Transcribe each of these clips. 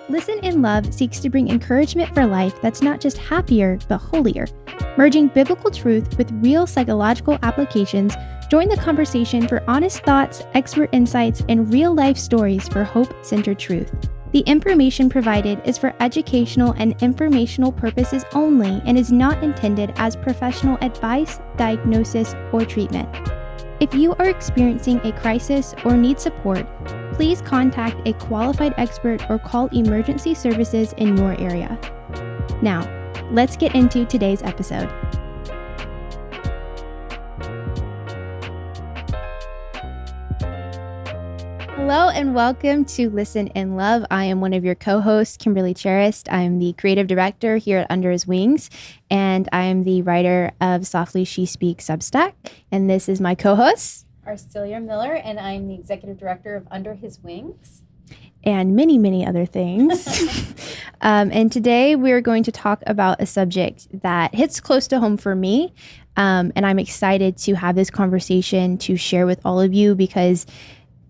Listen in Love seeks to bring encouragement for life that's not just happier, but holier. Merging biblical truth with real psychological applications, join the conversation for honest thoughts, expert insights, and real-life stories for hope-centered truth. The information provided is for educational and informational purposes only and is not intended as professional advice, diagnosis, or treatment. If you are experiencing a crisis or need support, please contact a qualified expert or call emergency services in your area. Now, let's get into today's episode. Hello and welcome to Listen in Love. I am one of your co-hosts, Kimberly Charest. I'm the creative director here at Under His Wings, and I am the writer of Softly She Speaks Substack. And this is my co-host, Arcelia Miller, and I'm the executive director of Under His Wings. And many, many other things. And today we're going to talk about a subject that hits close to home for me. And I'm excited to have this conversation to share with all of you because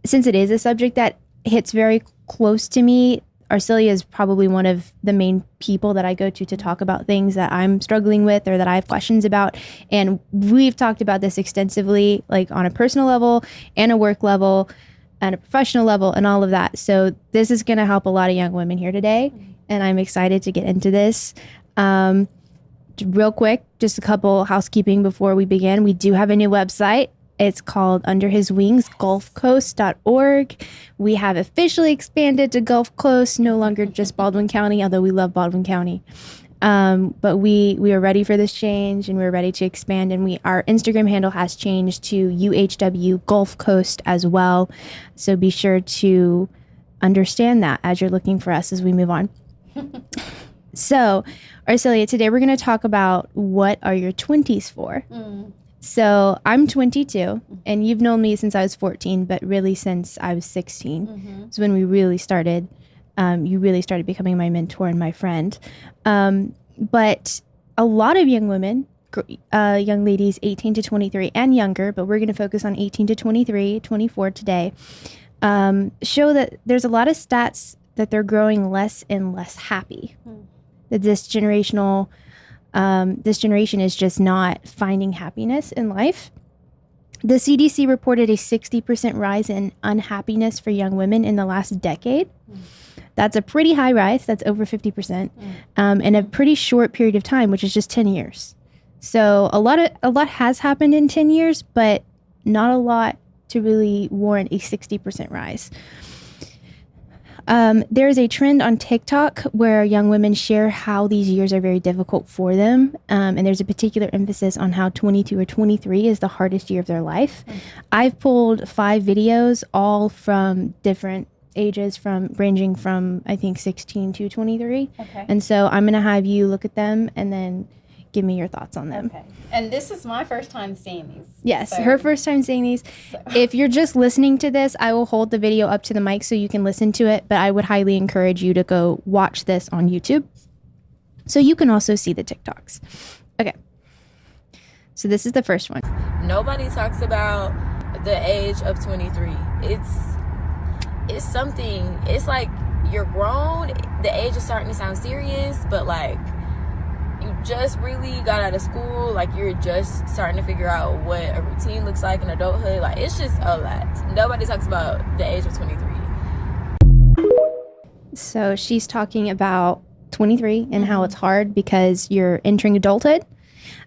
since it is a subject that hits very close to me, Arcelia is probably one of the main people that I go to talk about things that I'm struggling with or that I have questions about. And we've talked about this extensively, like on a personal level and a work level and a professional level and all of that. So this is going to help a lot of young women here today. And I'm excited to get into this. Real quick, just a couple housekeeping before we begin. We do have a new website. It's called Under His Wings, gulfcoast.org. We have officially expanded to Gulf Coast, no longer just Baldwin County, although we love Baldwin County. But we are ready for this change and we're ready to expand. And our Instagram handle has changed to UHW Gulf Coast as well. So be sure to understand that as you're looking for us as we move on. So, Arcelia, today we're going to talk about what are your 20s for? So I'm 22, and you've known me since I was 14, but really since I was 16 is when we really started. You really started becoming my mentor and my friend. But a lot of young women, young ladies 18 to 23 and younger, but we're going to focus on 18 to 23, 24 today, show that there's a lot of stats that they're growing less and less happy. That this generation is just not finding happiness in life. The CDC reported a 60% rise in unhappiness for young women in the last decade. That's a pretty high rise. That's over 50%, in a pretty short period of time, which is just 10 years. So a lot has happened in 10 years, but not a lot to really warrant a 60% rise. There is a trend on TikTok where young women share how these years are very difficult for them. And there's a particular emphasis on how 22 or 23 is the hardest year of their life. I've pulled 5 videos, all from different ages, ranging from, I think, 16 to 23. Okay. And so I'm going to have you look at them and then give me your thoughts on them. Okay. And this is my first time seeing these. Yes, her first time seeing these. So. If you're just listening to this, I will hold the video up to the mic so you can listen to it, but I would highly encourage you to go watch this on YouTube so you can also see the TikToks. Okay. So this is the first one. Nobody talks about the age of 23. It's something, it's like you're grown, the age is starting to sound serious, but like you just really got out of school, like you're just starting to figure out what a routine looks like in adulthood. Like it's just a lot. Nobody talks about the age of 23. So she's talking about 23 and how it's hard because you're entering adulthood.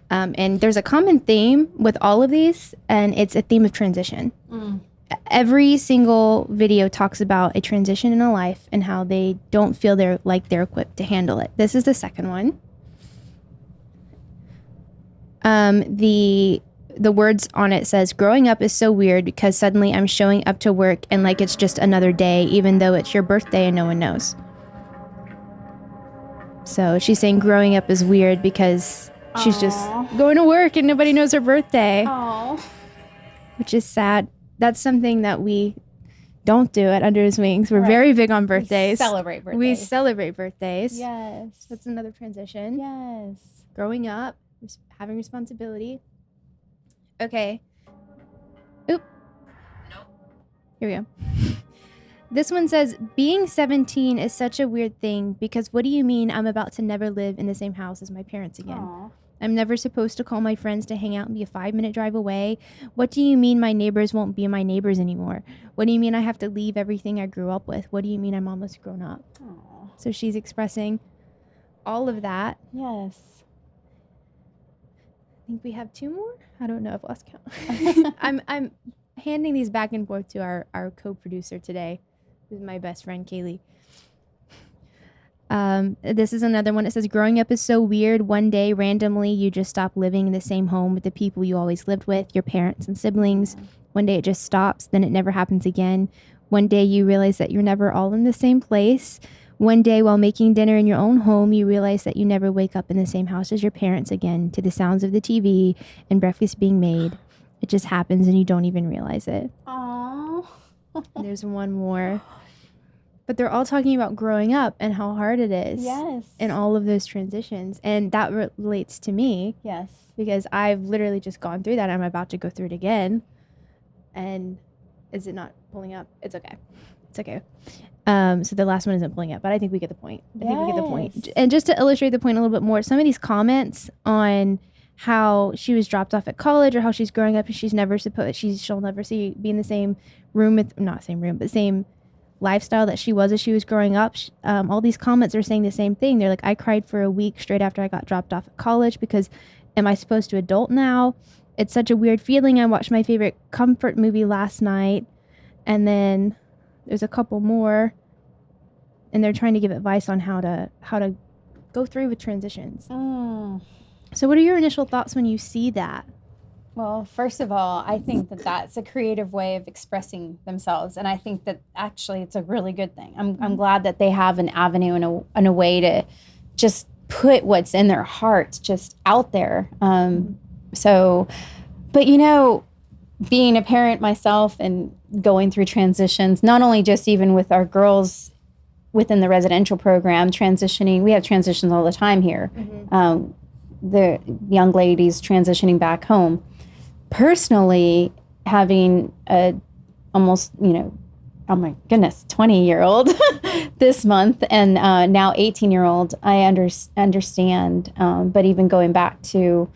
And there's a common theme with all of these, and it's a theme of transition. Every single video talks about a transition in a life and how they don't feel they're equipped to handle it. This is the second one. The words on it says, growing up is so weird because suddenly I'm showing up to work and like it's just another day, even though it's your birthday and no one knows. So she's saying growing up is weird because she's just going to work and nobody knows her birthday. Which is sad. That's something that we don't do at Under His Wings. We're very big on birthdays. We celebrate birthdays. Yes. That's another transition. Yes. Growing up, having responsibility. Okay. Oop. Nope. Here we go. This one says, being 17 is such a weird thing because what do you mean I'm about to never live in the same house as my parents again? Aw. I'm never supposed to call my friends to hang out and be a 5-minute drive away. What do you mean my neighbors won't be my neighbors anymore? What do you mean I have to leave everything I grew up with? What do you mean I'm almost grown up? Aw. So she's expressing all of that. Yes. I think we have 2 more. I don't know. I've lost count. I'm handing these back and forth to our co-producer today, who's my best friend, Kaylee. This is another one. It says, growing up is so weird. One day, randomly, you just stop living in the same home with the people you always lived with, your parents and siblings. One day it just stops, then it never happens again. One day you realize that you're never all in the same place. One day while making dinner in your own home, you realize that you never wake up in the same house as your parents again, to the sounds of the TV and breakfast being made. It just happens and you don't even realize it. Aww. There's one more. But they're all talking about growing up and how hard it is. Yes. And all of those transitions. And that relates to me. Yes. Because I've literally just gone through that. I'm about to go through it again. And is it not pulling up? It's okay. It's okay. So the last one isn't pulling up, but I think we get the point. I think we get the point. And just to illustrate the point a little bit more, some of these comments on how she was dropped off at college or how she's growing up and she'll never be in the same room with, not same room, but same lifestyle that she was as she was growing up. All these comments are saying the same thing. They're like, I cried for a week straight after I got dropped off at college because am I supposed to adult now? It's such a weird feeling. I watched my favorite comfort movie last night. And then there's a couple more, and they're trying to give advice on how to go through with transitions. So what are your initial thoughts when you see that? Well, first of all, I think that that's a creative way of expressing themselves. And I think that actually it's a really good thing. I'm glad that they have an avenue and a way to just put what's in their hearts just out there. But being a parent myself and going through transitions, not only just even with our girls within the residential program transitioning, we have transitions all the time here. The young ladies transitioning back home. Personally, having a almost, oh my goodness, 20-year-old this month and now 18-year-old, I understand. But even going back to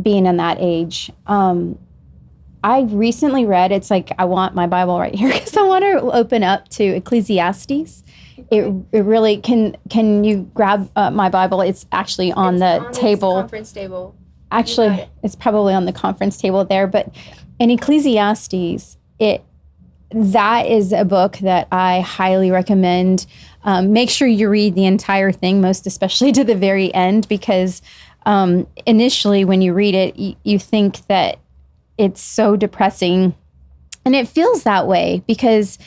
being in that age, I recently read, it's like I want my Bible right here because I want to open up to Ecclesiastes. It really, can you grab my Bible? It's actually on the table. Conference table. Actually, it's probably on the conference table there. But in Ecclesiastes, that is a book that I highly recommend. Make sure you read the entire thing, most especially to the very end, because initially when you read it, you think that it's so depressing. And it feels that way because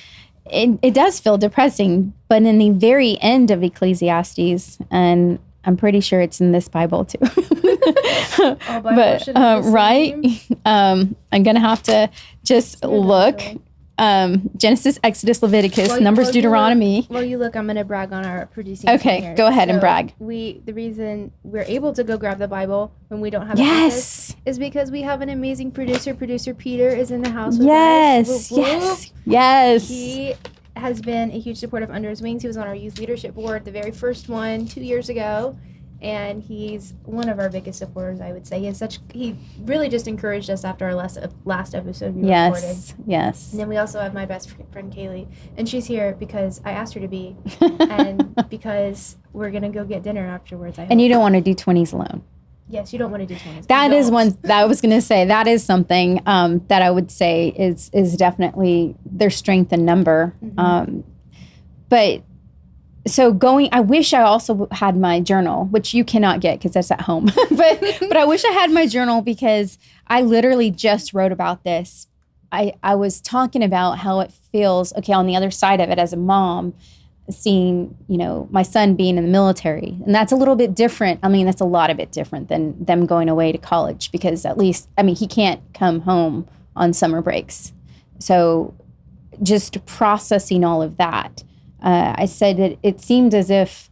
it does feel depressing. But in the very end of Ecclesiastes, and I'm pretty sure it's in this Bible too. But right, I'm gonna have to just look. Genesis, Exodus, Leviticus, Numbers, Deuteronomy. While you look, I'm gonna brag on our producing. Okay, here. go ahead and brag. The reason we're able to go grab the Bible when we don't have yes is because we have an amazing producer. Producer Peter is in the house with us. Whoop, whoop. Yes. He has been a huge supporter of Under His Wings. He was on our youth leadership board, the very first one 2 years ago. And he's one of our biggest supporters, I would say. He really just encouraged us after our last episode we recorded. Yes. And then we also have my best friend Kaylee, and she's here because I asked her to be, and because we're gonna go get dinner afterwards. I hope. And you don't want to do 20's alone. Yes, you don't want to do 20's. That is one that I was gonna say. That is something that I would say is definitely their strength in number. But. So I wish I also had my journal, which you cannot get because that's at home. but I wish I had my journal because I literally just wrote about this. I was talking about how it feels, okay, on the other side of it as a mom, seeing, my son being in the military. And that's a little bit different. I mean, that's a lot of it different than them going away to college because at least, he can't come home on summer breaks. So just processing all of that. I said that it seemed as if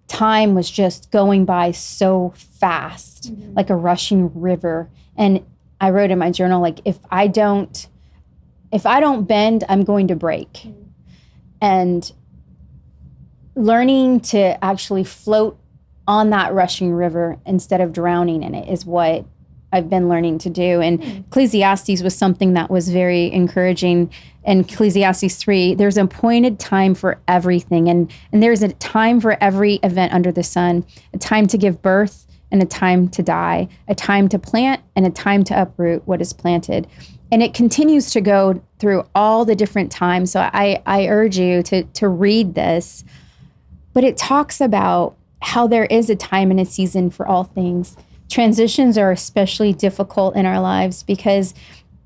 time was just going by so fast, like a rushing river. And I wrote in my journal, like, if I don't bend, I'm going to break. And learning to actually float on that rushing river instead of drowning in it is what I've been learning to do. And Ecclesiastes was something that was very encouraging. In Ecclesiastes 3, there's an appointed time for everything. And there's a time for every event under the sun, a time to give birth and a time to die, a time to plant and a time to uproot what is planted. And it continues to go through all the different times. So I urge you to read this. But it talks about how there is a time and a season for all things. Transitions are especially difficult in our lives because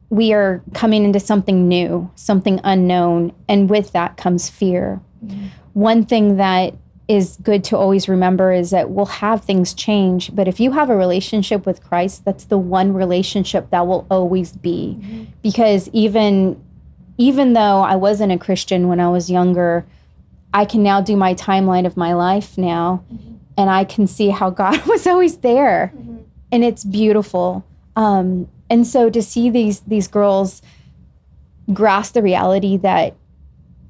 we are coming into something new, something unknown, and with that comes fear. Mm-hmm. One thing that is good to always remember is that we'll have things change, but if you have a relationship with Christ, that's the one relationship that will always be. Mm-hmm. Because even though I wasn't a Christian when I was younger, I can now do my timeline of my life now, mm-hmm. and I can see how God was always there. Mm-hmm. And it's beautiful. And so to see these girls grasp the reality that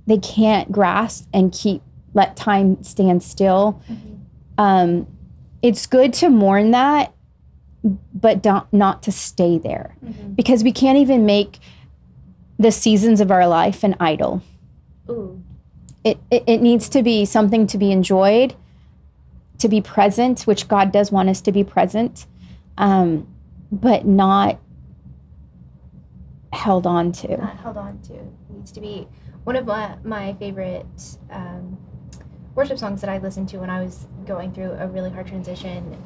they can't grasp and let time stand still, mm-hmm. It's good to mourn that, but not to stay there. Mm-hmm. Because we can't even make the seasons of our life an idol. Ooh. It needs to be something to be enjoyed, to be present, which God does want us to be present, but not held on to. Not held on to. It needs to be one of my favorite worship songs that I listened to when I was going through a really hard transition.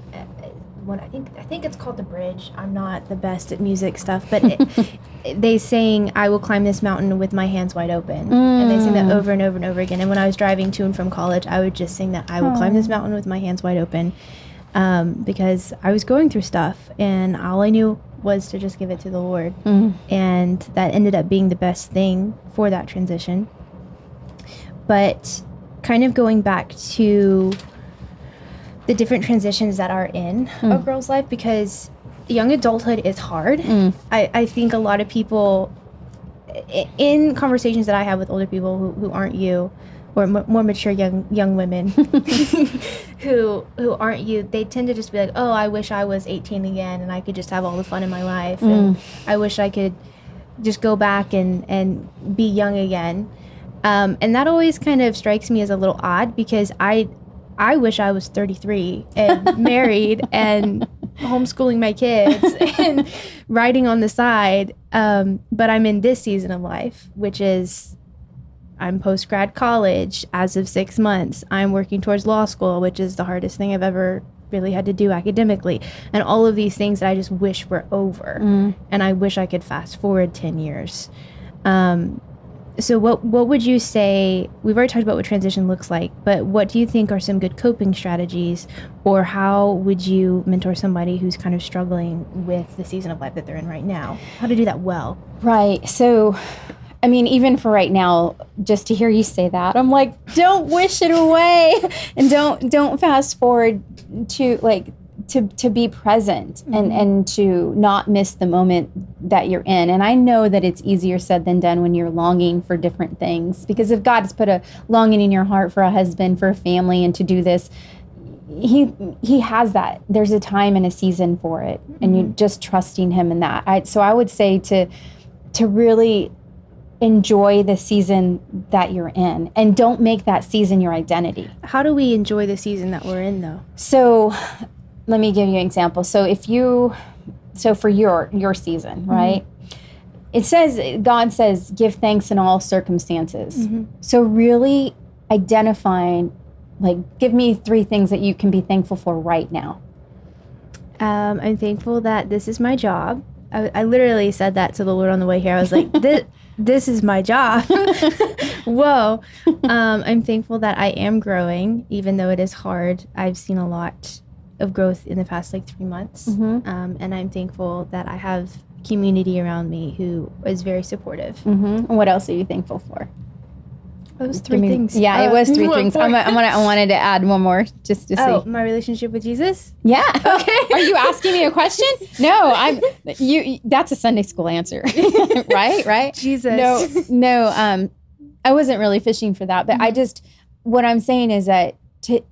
I think it's called The Bridge. I'm not the best at music stuff, but they sang, "I will climb this mountain with my hands wide open." And they sing that over and over and over again. And when I was driving to and from college, I would just sing that, "I will climb this mountain with my hands wide open," because I was going through stuff and all I knew was to just give it to the Lord. And that ended up being the best thing for that transition. But kind of going back to the different transitions that are in a girl's life, because young adulthood is hard. I think a lot of people, in conversations that I have with older people who aren't you, or more mature young women who aren't you, they tend to just be like, "Oh, I wish I was 18 again and I could just have all the fun in my life. And I wish I could just go back and be young again." And that always kind of strikes me as a little odd, because I wish I was 33 and married and homeschooling my kids and writing on the side. But I'm in this season of life, which is I'm post-grad college as of 6 months. I'm working towards law school, which is the hardest thing I've ever really had to do academically. And all of these things that I just wish were over. And I wish I could fast forward 10 years. So what would you say, we've already talked about what transition looks like, but what do you think are some good coping strategies, or how would you mentor somebody who's kind of struggling with the season of life that they're in right now? How to do that well? Right. So, I mean, even for right now, just to hear you say that, I'm like, don't wish it away, and don't fast forward to be present and to not miss the moment that you're in. And I know that it's easier said than done when you're longing for different things, because if God has put a longing in your heart for a husband, for a family, and to do this, he has that. There's a time and a season for it, and you're just trusting him in that. So I would say to really enjoy the season that you're in, and don't make that season your identity. How do we enjoy the season that we're in, though? So let me give you an example. So for your season, right? It says, God says, give thanks in all circumstances. So really identifying, like, give me 3 things that you can be thankful for right now. I'm thankful that this is my job. I literally said that to the Lord on the way here. I was like, this is my job. Whoa. I'm thankful that I am growing, even though it is hard. I've seen a lot of growth in the past 3 months. And I'm thankful that I have community around me who is very supportive. And what else are you thankful for? Those 3 things. Yeah, it was 3 things. I wanted to add one more just to see. My relationship with Jesus? Yeah. Okay. Are you asking me a question? No, that's a Sunday school answer. Right? Jesus. No. I wasn't really fishing for that, but I just, what I'm saying is that it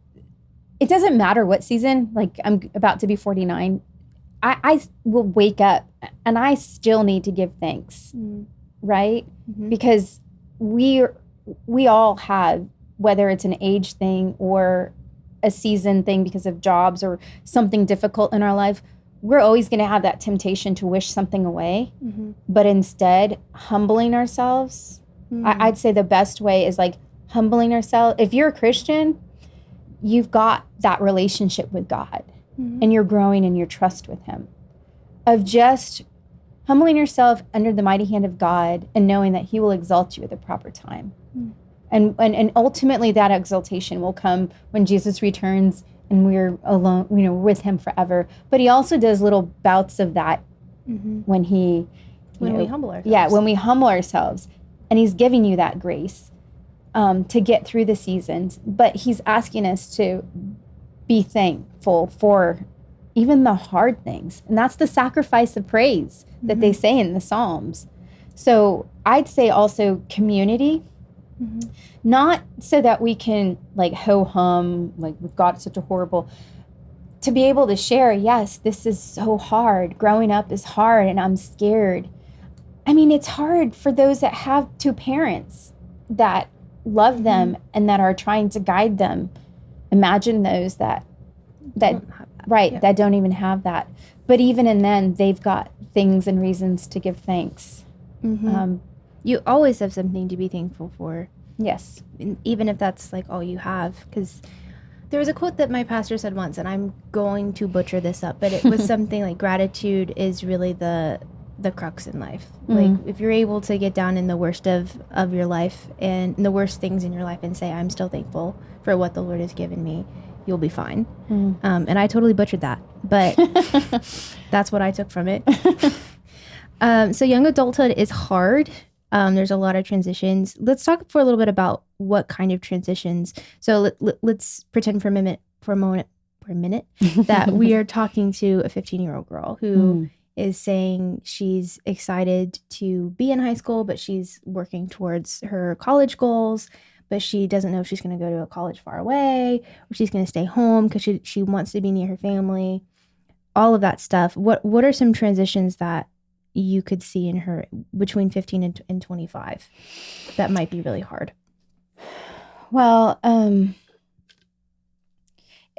doesn't matter what season, like I'm about to be 49, I will wake up and I still need to give thanks, right? Because we all have, whether it's an age thing or a season thing because of jobs or something difficult in our life, we're always going to have that temptation to wish something away. But instead, humbling ourselves, I'd say the best way is like humbling ourselves. If you're a Christian, you've got that relationship with God and you're growing in your trust with him. Of just humbling yourself under the mighty hand of God and knowing that he will exalt you at the proper time. And ultimately that exaltation will come when Jesus returns and we're alone, with him forever. But he also does little bouts of that when we humble ourselves. Yeah, when we humble ourselves. And he's giving you that grace to get through the seasons. But he's asking us to be thankful for even the hard things. And that's the sacrifice of praise that they say in the Psalms. So I'd say also community. Not so that we can like ho-hum, like we've got such a horrible, to be able to share, yes, this is so hard. Growing up is hard and I'm scared. I mean, it's hard for those that have two parents that love them and that are trying to guide them. Imagine those that don't even have that. But even in then, they've got things and reasons to give thanks. You always have something to be thankful for. Yes. Even if that's like all you have. Because there was a quote that my pastor said once, and I'm going to butcher this up, but it was something like gratitude is really the crux in life. Like if you're able to get down in the worst of your life and the worst things in your life and say, I'm still thankful for what the Lord has given me, you'll be fine. And I totally butchered that, but that's what I took from it. So young adulthood is hard. There's a lot of transitions. Let's talk for a little bit about what kind of transitions. So let's pretend for a minute that we are talking to a 15-year-old girl who is saying she's excited to be in high school, but she's working towards her college goals, but she doesn't know if she's going to go to a college far away or she's going to stay home because she wants to be near her family. All of that stuff. What are some transitions that you could see in her between 15 and 25 that might be really hard? Well,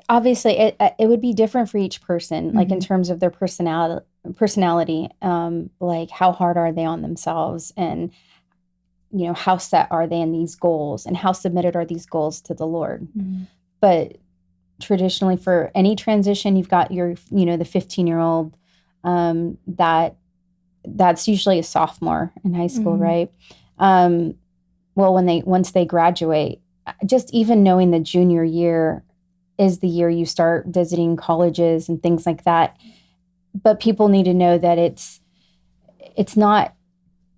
obviously it would be different for each person, like in terms of their personality, like how hard are they on themselves and, how set are they in these goals and how submitted are these goals to the Lord. But traditionally for any transition, you've got your, the 15-year-old, that's usually a sophomore in high school, right? Well, once they graduate, just even knowing the junior year is the year you start visiting colleges and things like that. But people need to know that it's not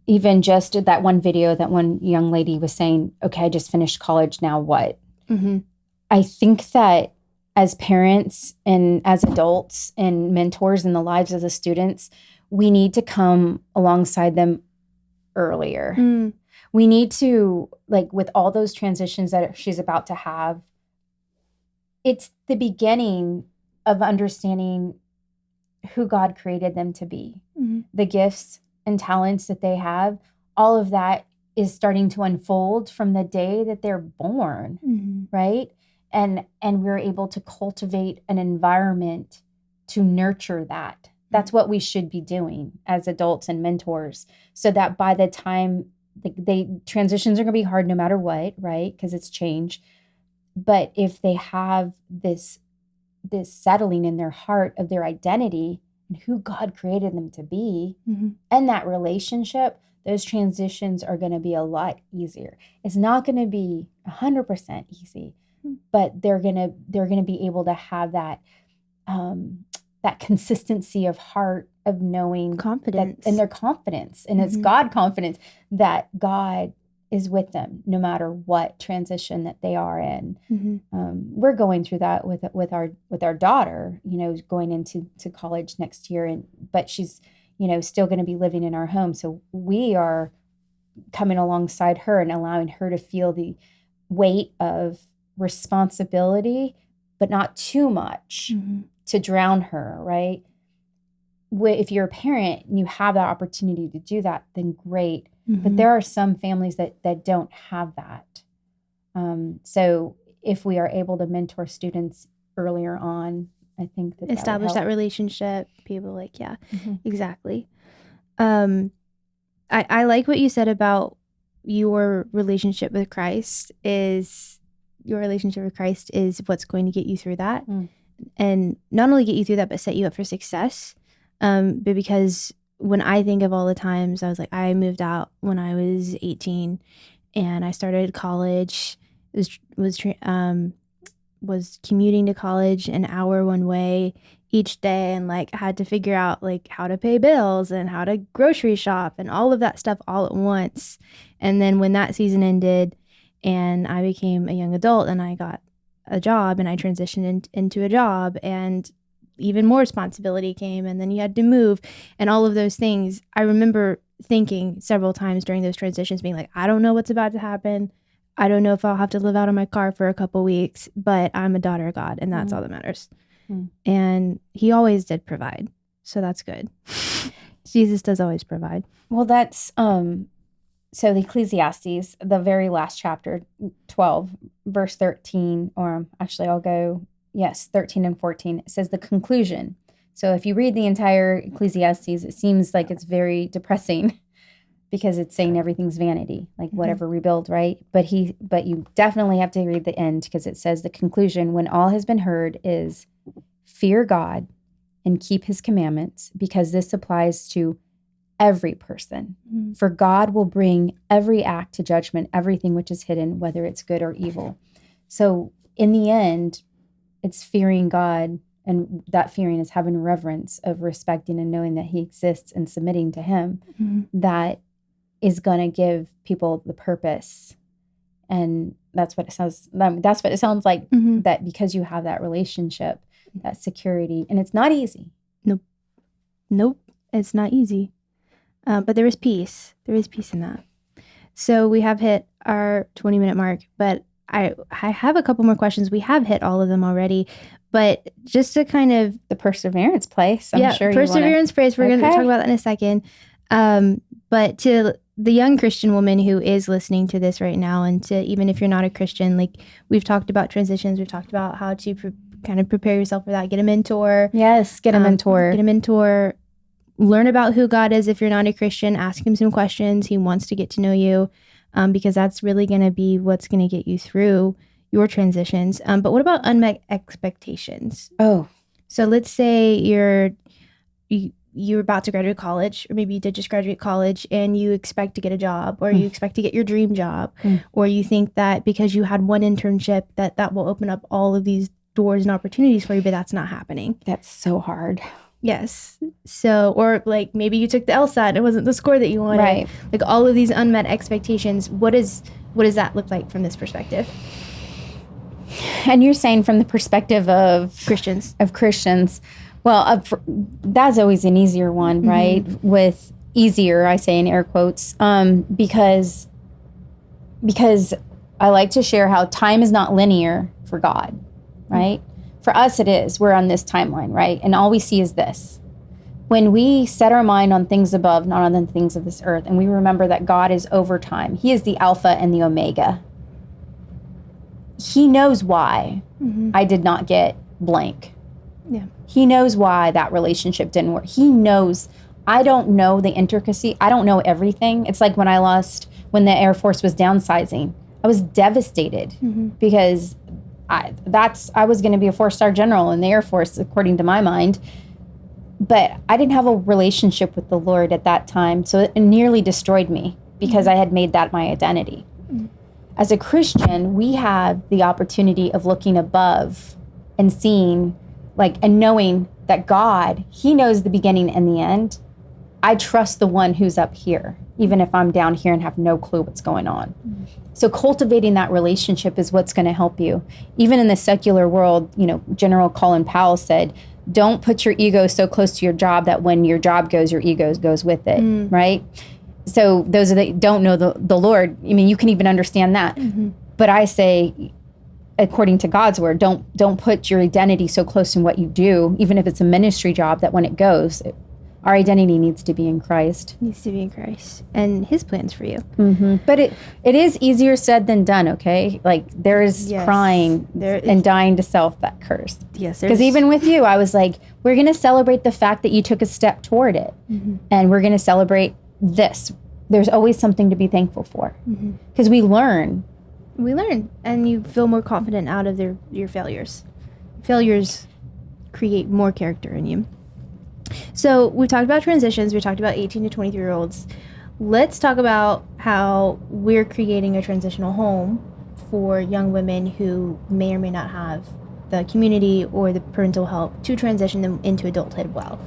even just that one video that one young lady was saying, okay, I just finished college, now what? I think that as parents and as adults and mentors in the lives of the students, we need to come alongside them earlier. We need to, like with all those transitions that she's about to have, it's the beginning of understanding who God created them to be. The gifts and talents that they have, all of that is starting to unfold from the day that they're born, right? And we're able to cultivate an environment to nurture that. That's what we should be doing as adults and mentors, so that by the time transitions are going to be hard no matter what, right? Because it's change. But if they have this settling in their heart of their identity and who God created them to be, and that relationship, those transitions are going to be a lot easier. It's not going to be 100% easy, but they're going to be able to have that that consistency of heart, of knowing confidence, and their confidence, and it's God confidence that God is with them no matter what transition that they are in. We're going through that with our daughter, going into college next year, but she's still going to be living in our home. So we are coming alongside her and allowing her to feel the weight of responsibility, but not too much to drown her, right? If you're a parent and you have that opportunity to do that, then great. But there are some families that don't have that. So if we are able to mentor students earlier on, I think that establish that relationship, people like, yeah, exactly. I like what you said about your relationship with Christ is what's going to get you through that. And not only get you through that, but set you up for success. But because when I think of all the times, I was like, I moved out when I was 18 and I started college, was commuting to college an hour one way each day, and like had to figure out like how to pay bills and how to grocery shop and all of that stuff all at once. And then when that season ended and I became a young adult and I got a job and I transitioned into a job, and even more responsibility came, and then you had to move and all of those things. I remember thinking several times during those transitions, being like, I don't know what's about to happen. I don't know if I'll have to live out of my car for a couple weeks, but I'm a daughter of God, and that's all that matters. And he always did provide. So that's good. Jesus does always provide. Well, that's, so the Ecclesiastes, the very last chapter, 12, verse 13, or actually I'll go, 13 and 14. It says the conclusion. So if you read the entire Ecclesiastes, it seems like it's very depressing because it's saying everything's vanity, like whatever we build, right? But you definitely have to read the end, because it says the conclusion, when all has been heard, is fear God and keep his commandments, because this applies to every person. For God will bring every act to judgment, everything which is hidden, whether it's good or evil. So in the end, it's fearing God, and that fearing is having reverence of respecting and knowing that he exists and submitting to him. That is going to give people the purpose. And that's what it sounds like, that because you have that relationship, that security, and it's not easy. Nope. It's not easy. But there is peace. There is peace in that. So we have hit our 20-minute mark, but I have a couple more questions. We have hit all of them already, but just to kind of the perseverance place. I'm sure perseverance place. We're going to talk about that in a second. But to the young Christian woman who is listening to this right now, and to even if you're not a Christian, like we've talked about transitions, we've talked about how to kind of prepare yourself for that. Get a mentor. Yes, get a mentor. Get a mentor. Learn about who God is if you're not a Christian. Ask him some questions. He wants to get to know you, because that's really going to be what's going to get you through your transitions. But what about unmet expectations? Oh. So let's say you're about to graduate college, or maybe you did just graduate college, and you expect to get a job, or you expect to get your dream job, or you think that because you had one internship that will open up all of these doors and opportunities for you, but that's not happening. That's so hard. Yes. So, or like maybe you took the LSAT and it wasn't the score that you wanted. Right. Like all of these unmet expectations. What does that look like from this perspective? And you're saying from the perspective of Christians. Well, that's always an easier one, right? With easier, I say in air quotes, because I like to share how time is not linear for God, right? For us, it is. We're on this timeline, right? And all we see is this. When we set our mind on things above, not on the things of this earth, and we remember that God is over time, he is the Alpha and the Omega. He knows why I did not get blank. Yeah. He knows why that relationship didn't work. He knows. I don't know the intricacy. I don't know everything. It's like when the Air Force was downsizing. I was devastated because I was going to be a 4-star general in the Air Force, according to my mind. But I didn't have a relationship with the Lord at that time. So it nearly destroyed me because I had made that my identity. As a Christian, we have the opportunity of looking above and seeing, and knowing that God, he knows the beginning and the end. I trust the one who's up here, even if I'm down here and have no clue what's going on. So cultivating that relationship is what's going to help you. Even in the secular world, General Colin Powell said, don't put your ego so close to your job that when your job goes, your ego goes with it, right? So those that don't know the Lord, I mean, you can even understand that. But I say, according to God's word, don't put your identity so close in what you do, even if it's a ministry job, that when it goes, our identity needs to be in Christ. Needs to be in Christ and his plans for you. But it is easier said than done, okay? Like there's crying and dying to self that curse. Yes. Because even with you, I was like, we're going to celebrate the fact that you took a step toward it. And we're going to celebrate this. There's always something to be thankful for. Because we learn. And you feel more confident out of your failures. Failures create more character in you. So we talked about transitions. We talked about 18 to 23-year-olds. Let's talk about how we're creating a transitional home for young women who may or may not have the community or the parental help to transition them into adulthood well.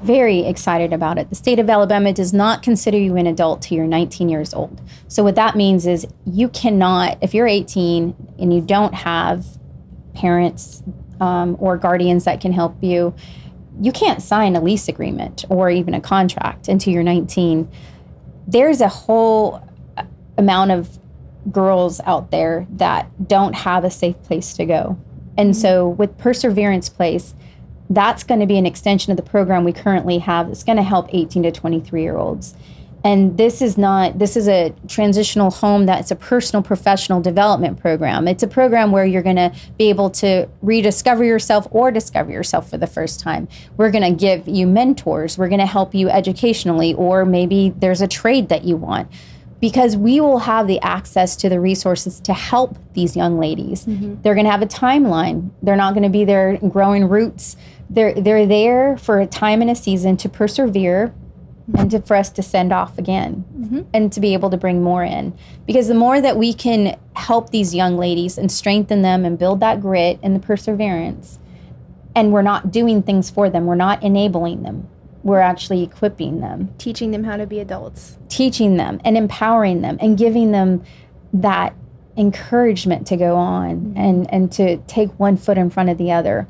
Very excited about it. The state of Alabama does not consider you an adult till you're 19 years old. So what that means is you cannot, if you're 18 and you don't have parents or guardians that can help you, you can't sign a lease agreement or even a contract until you're 19. There's a whole amount of girls out there that don't have a safe place to go. And so with Perseverance Place, that's going to be an extension of the program we currently have. It's going to help 18 to 23-year-olds. And this is a transitional home that's a personal professional development program. It's a program where you're going to be able to rediscover yourself or discover yourself for the first time. We're going to give you mentors. We're going to help you educationally, or maybe there's a trade that you want. Because we will have the access to the resources to help these young ladies. They're going to have a timeline. They're not going to be there growing roots. They're there for a time and a season to persevere and for us to send off again and to be able to bring more in. Because the more that we can help these young ladies and strengthen them and build that grit and the perseverance, and we're not doing things for them, we're not enabling them, we're actually equipping them. Teaching them how to be adults. Teaching them and empowering them and giving them that encouragement to go on and to take one foot in front of the other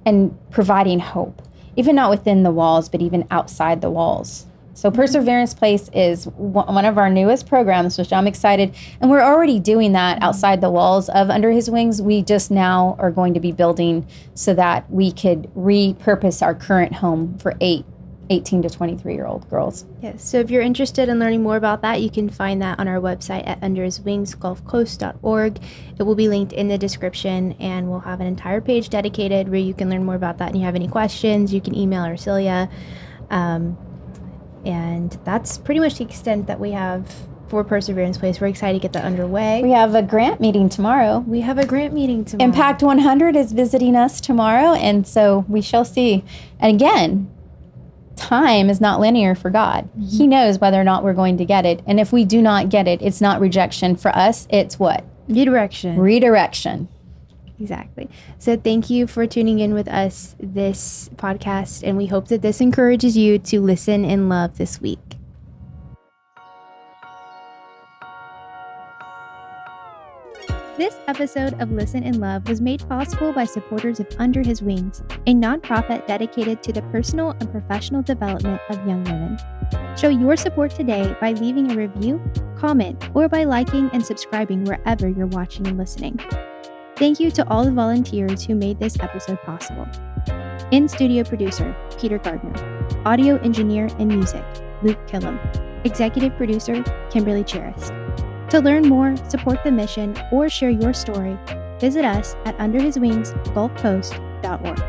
and providing hope. Even not within the walls, but even outside the walls. So Perseverance Place is one of our newest programs, which I'm excited. And we're already doing that outside the walls of Under His Wings. We just now are going to be building so that we could repurpose our current home for 18 to 23-year-old girls. Yes. So if you're interested in learning more about that, you can find that on our website at underhiswingsgulfcoast.org. It will be linked in the description, and we'll have an entire page dedicated where you can learn more about that. And you have any questions, you can email Arcelia. And that's pretty much the extent that we have for Perseverance Place. We're excited to get that underway. We have a grant meeting tomorrow. Impact 100 is visiting us tomorrow, and so we shall see. And again, time is not linear for God. He knows whether or not we're going to get it. And if we do not get it, it's not rejection. For us, it's what? Redirection. Exactly. So thank you for tuning in with us this podcast, and we hope that this encourages you to listen in love this week. This episode of Listen in Love was made possible by supporters of Under His Wings, a nonprofit dedicated to the personal and professional development of young women. Show your support today by leaving a review, comment, or by liking and subscribing wherever you're watching and listening. Thank you to all the volunteers who made this episode possible. In-studio producer, Peter Gardner. Audio engineer and music, Luke Killam. Executive producer, Kimberly Charest. To learn more, support the mission, or share your story, visit us at underhiswingsgulfcoast.org.